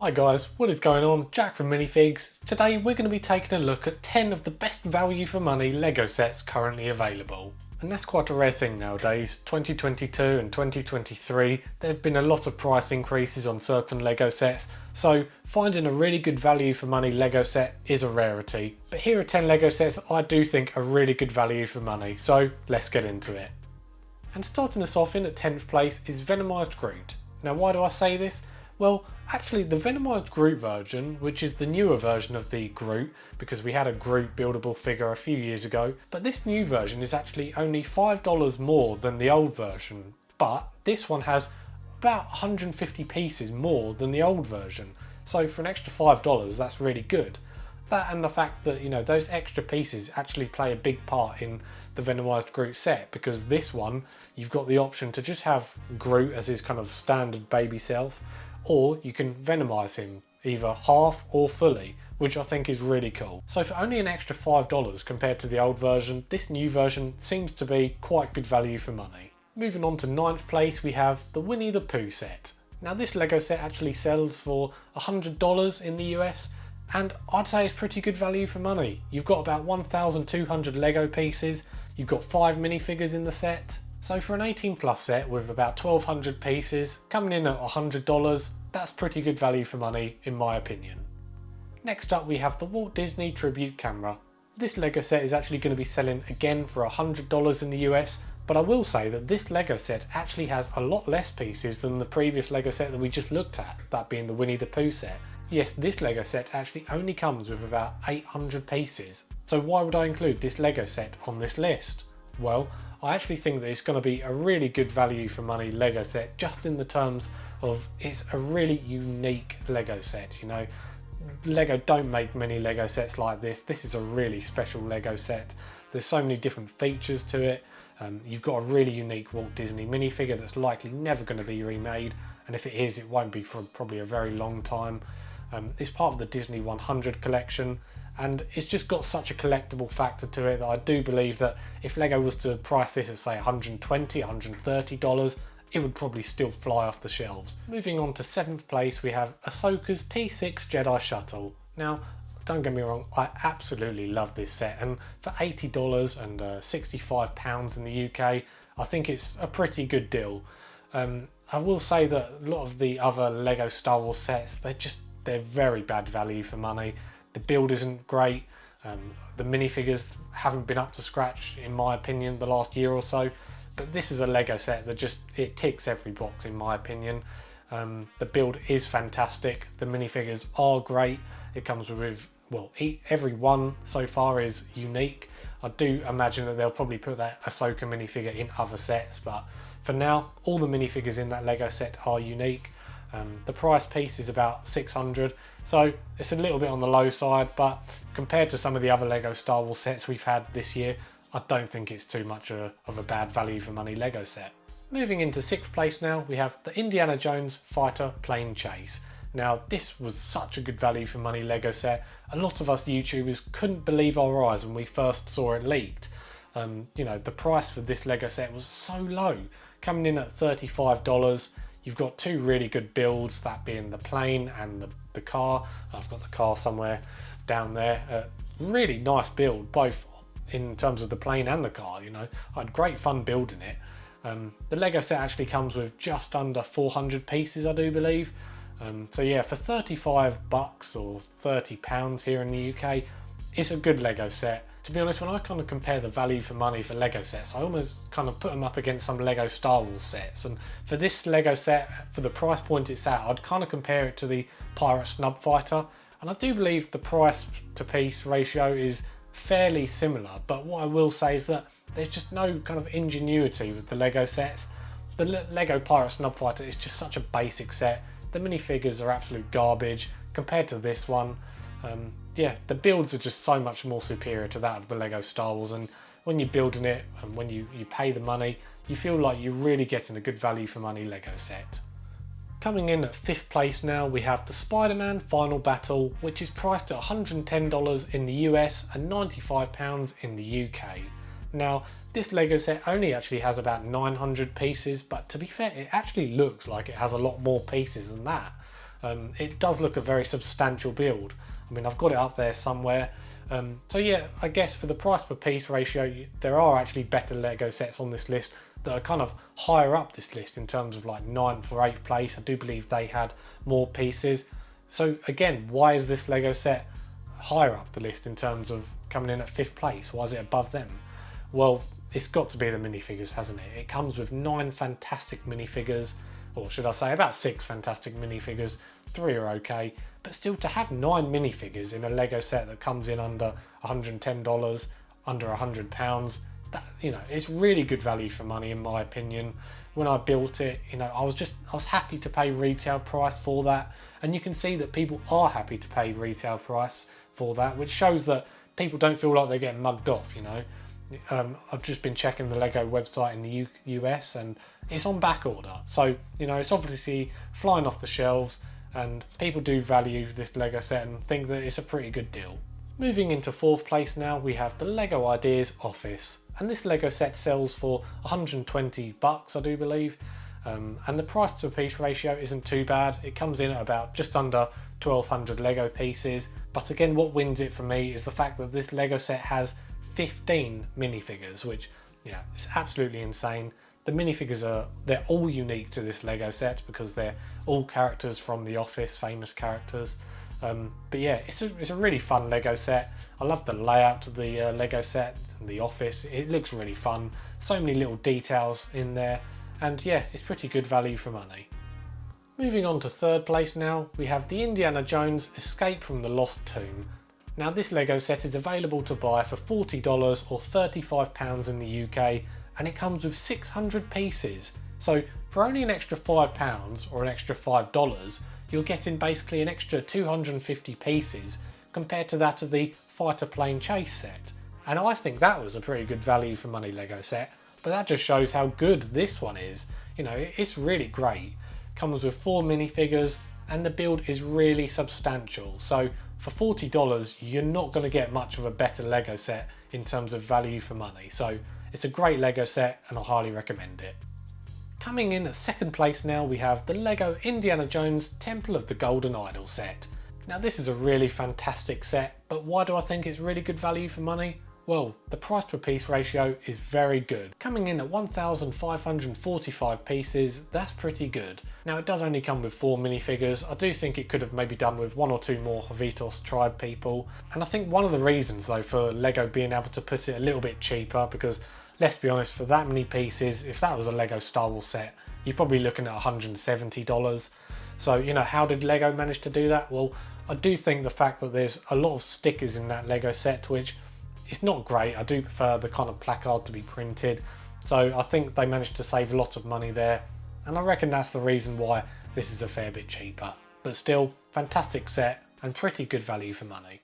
Hi guys, what is going on? Jack from Minifigs. Today we're going to be taking a look at 10 of the best value for money LEGO sets currently available. And that's quite a rare thing nowadays. 2022 and 2023, there have been a lot of price increases on certain LEGO sets, so finding a really good value for money LEGO set is a rarity. But here are 10 LEGO sets that I do think are really good value for money, so let's get into it. And starting us off in at 10th place is Venomized Groot. Now why do I say this? Well, actually the Venomized Groot version, which is the newer version of the Groot, because we had a Groot buildable figure a few years ago, but this new version is actually only $5 more than the old version. But this one has about 150 pieces more than the old version. So for an extra $5, that's really good. That and the fact that, you know, those extra pieces actually play a big part in the Venomized Groot set, because this one, you've got the option to just have Groot as his kind of standard baby self, or you can Venomize him either half or fully, which I think is really cool. So for only an extra $5 compared to the old version, this new version seems to be quite good value for money. Moving on to 9th place, we have the Winnie the Pooh set. Now this LEGO set actually sells for $100 in the US, and I'd say it's pretty good value for money. You've got about 1,200 LEGO pieces, you've got 5 minifigures in the set. So for an 18 plus set with about 1,200 pieces, coming in at $100, that's pretty good value for money in my opinion. Next up we have the Walt Disney Tribute Camera. This LEGO set is actually going to be selling again for $100 in the US, but I will say that this LEGO set actually has a lot less pieces than the previous LEGO set that we just looked at, that being the Winnie the Pooh set. Yes, this LEGO set actually only comes with about 800 pieces. So why would I include this LEGO set on this list? Well, I actually think that it's going to be a really good value for money LEGO set, just in the terms of it's a really unique LEGO set. You know, LEGO don't make many LEGO sets like this. This is a really special LEGO set. There's so many different features to it. You've got a really unique Walt Disney minifigure that's likely never going to be remade, and if it is, it won't be for probably a very long time. It's part of the Disney 100 collection, and it's just got such a collectible factor to it that I do believe that if LEGO was to price this at say $120, $130, it would probably still fly off the shelves. Moving on to 7th place, we have Ahsoka's T6 Jedi Shuttle. Now, don't get me wrong, I absolutely love this set, and for $80 and £65 in the UK, I think it's a pretty good deal. I will say that a lot of the other LEGO Star Wars sets, they're very bad value for money. The build isn't great, the minifigures haven't been up to scratch in my opinion the last year or so, but this is a LEGO set that it ticks every box in my opinion. The build is fantastic, the minifigures are great, it comes with, well, every one so far is unique. I do imagine that they'll probably put that Ahsoka minifigure in other sets, but for now all the minifigures in that LEGO set are unique. The price piece is about $600, so it's a little bit on the low side, but compared to some of the other LEGO Star Wars sets we've had this year, I don't think it's too much of a bad value for money LEGO set. Moving into 6th place now, we have the Indiana Jones Fighter Plane Chase. Now this was such a good value for money LEGO set. A lot of us YouTubers couldn't believe our eyes when we first saw it leaked. You know, the price for this LEGO set was so low, coming in at $35. You've got 2 really good builds, that being the plane and the car. I've got the car somewhere down there. Really nice build, both in terms of the plane and the car, you know. I had great fun building it. The LEGO set actually comes with just under 400 pieces, I do believe. So yeah, for 35 bucks or £30 here in the UK, it's a good LEGO set. To be honest, when I kind of compare the value for money for LEGO sets, I almost kind of put them up against some LEGO Star Wars sets. And for this LEGO set, for the price point it's at, I'd kind of compare it to the Pirate Snub Fighter. And I do believe the price to piece ratio is fairly similar. But what I will say is that there's just no kind of ingenuity with the LEGO sets. The LEGO Pirate Snub Fighter is just such a basic set. The minifigures are absolute garbage compared to this one. Yeah, the builds are just so much more superior to that of the LEGO Star Wars, and when you're building it and when you pay the money, you feel like you're really getting a good value for money LEGO set. Coming in at 5th place now, we have the Spider-Man Final Battle, which is priced at $110 in the US and £95 in the UK. Now, this LEGO set only actually has about 900 pieces, but to be fair, it actually looks like it has a lot more pieces than that. It does look a very substantial build. I mean, I've got it up there somewhere. So yeah, I guess for the price per piece ratio, there are actually better Lego sets on this list that are kind of higher up this list in terms of like 9th or 8th place. I do believe they had more pieces. So again, why is this Lego set higher up the list in terms of coming in at 5th place? Why is it above them? Well, it's got to be the minifigures, hasn't it? It comes with 9 fantastic minifigures, or should I say about 6 fantastic minifigures. 3 are okay, but still to have 9 minifigures in a Lego set that comes in under $110, under £100, that, you know, it's really good value for money in my opinion. When I built it, you know, I was happy to pay retail price for that, and you can see that people are happy to pay retail price for that, which shows that people don't feel like they're getting mugged off, you know. I've just been checking the Lego website in the US and it's on back order, so you know, it's obviously flying off the shelves, and people do value this Lego set and think that it's a pretty good deal. Moving into 4th place now, we have the Lego Ideas Office, and this Lego set sells for $120 I do believe, and the price to piece ratio isn't too bad. It comes in at about just under 1200 Lego pieces, but again, what wins it for me is the fact that this Lego set has 15 minifigures, which, yeah, it's absolutely insane. The minifigures they're all unique to this Lego set because they're all characters from The Office, famous characters. But yeah, it's a really fun Lego set. I love the layout of the Lego set and The Office. It looks really fun. So many little details in there, and yeah, it's pretty good value for money. Moving on to 3rd place now, we have the Indiana Jones Escape from the Lost Tomb. Now this Lego set is available to buy for $40 or £35 in the UK, and it comes with 600 pieces. So for only an extra £5 or an extra $5, you're getting basically an extra 250 pieces compared to that of the Fighter Plane Chase set. And I think that was a pretty good value for money Lego set, but that just shows how good this one is. You know, it's really great. Comes with 4 minifigures and the build is really substantial. So for $40, you're not going to get much of a better Lego set in terms of value for money. So it's a great Lego set and I highly recommend it. Coming in at 2nd place now, we have the Lego Indiana Jones Temple of the Golden Idol set. Now this is a really fantastic set, but why do I think it's really good value for money? Well, the price per piece ratio is very good. Coming in at 1,545 pieces, that's pretty good. Now it does only come with 4 minifigures. I do think it could have maybe done with 1 or 2 more Havitos tribe people. And I think one of the reasons though for Lego being able to put it a little bit cheaper, because let's be honest, for that many pieces, if that was a Lego Star Wars set, you're probably looking at $170. So, you know, how did Lego manage to do that? Well, I do think the fact that there's a lot of stickers in that Lego set, which it's not great. I do prefer the kind of placard to be printed. So I think they managed to save a lot of money there. And I reckon that's the reason why this is a fair bit cheaper. But still, fantastic set and pretty good value for money.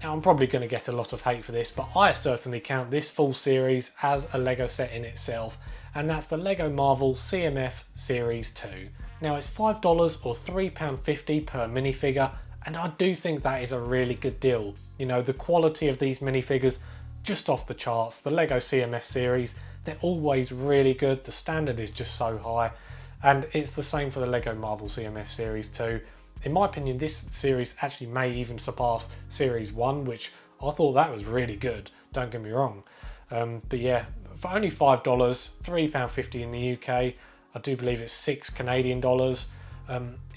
Now I'm probably going to get a lot of hate for this, but I certainly count this full series as a Lego set in itself. And that's the Lego Marvel CMF Series 2. Now it's $5 or £3.50 per minifigure. And I do think that is a really good deal. You know, the quality of these minifigures, just off the charts. The Lego CMF series, they're always really good. The standard is just so high. And it's the same for the Lego Marvel CMF series too. In my opinion, this series actually may even surpass series 1, which I thought that was really good. Don't get me wrong. But yeah, for only $5, £3.50 in the UK, I do believe it's $6 Canadian.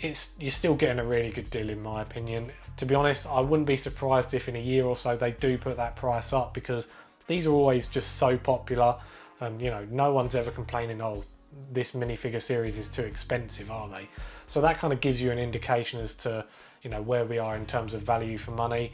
You're still getting a really good deal in my opinion. To be honest, I wouldn't be surprised if in a year or so they do put that price up, because these are always just so popular. You know, no one's ever complaining, oh, this minifigure series is too expensive, are they? So that kind of gives you an indication as to, you know, where we are in terms of value for money.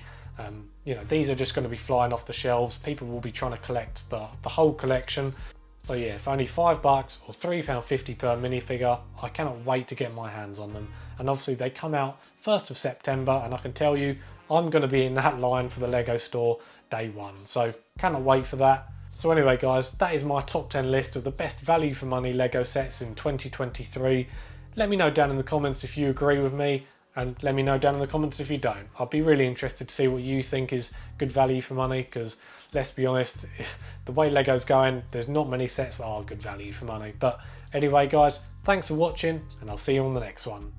You know, these are just going to be flying off the shelves. People will be trying to collect the whole collection. So yeah, for only $5 or £3.50 per minifigure, I cannot wait to get my hands on them. And obviously they come out 1st of September, and I can tell you, I'm going to be in that line for the Lego store day 1. So cannot wait for that. So anyway guys, that is my top 10 list of the best value for money Lego sets in 2023. Let me know down in the comments if you agree with me, and let me know down in the comments if you don't. I'll be really interested to see what you think is good value for money, because let's be honest, the way Lego's going, there's not many sets that are good value for money. But anyway guys, thanks for watching, and I'll see you on the next one.